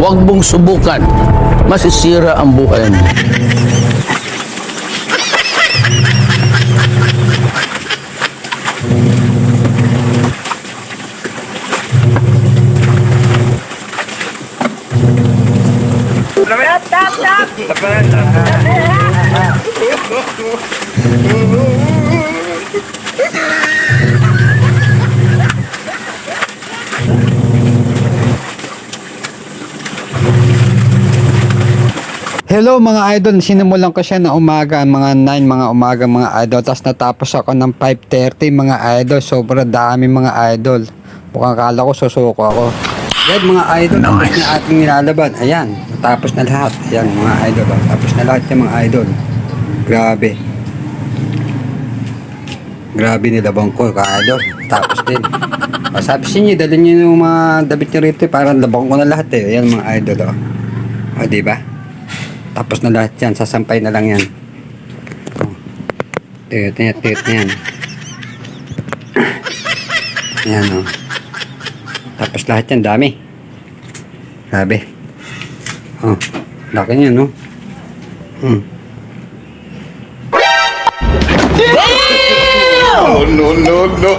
Huwag mong subukan. Masisira ang buhay mo. Hello mga idol, sinimulan ko siya na umaga, mga 9 mga umaga mga idol. Tapos natapos ako ng 5:30 mga idol. Sobrang dami mga idol. Mukhang kala ko susuko ako. Yan mga idol, tapos na ating nilalaban. Ayan, natapos na lahat. Ayan mga idol, tapos na lahat yung mga idol. Grabe. Grabe nilabang ko ka idol. Tapos din. Sabi sa inyo, dalhin nyo yung mga damit nyo rito. Parang labang ko na lahat eh. Ayan mga idol o. O diba? Tapos na lahat yan. Sasampay na lang yan. Tiyot na yan. Ayan o. Tapos lahat yan. Dami. Grabe. O. Laki niya no. Oh, no, no, no.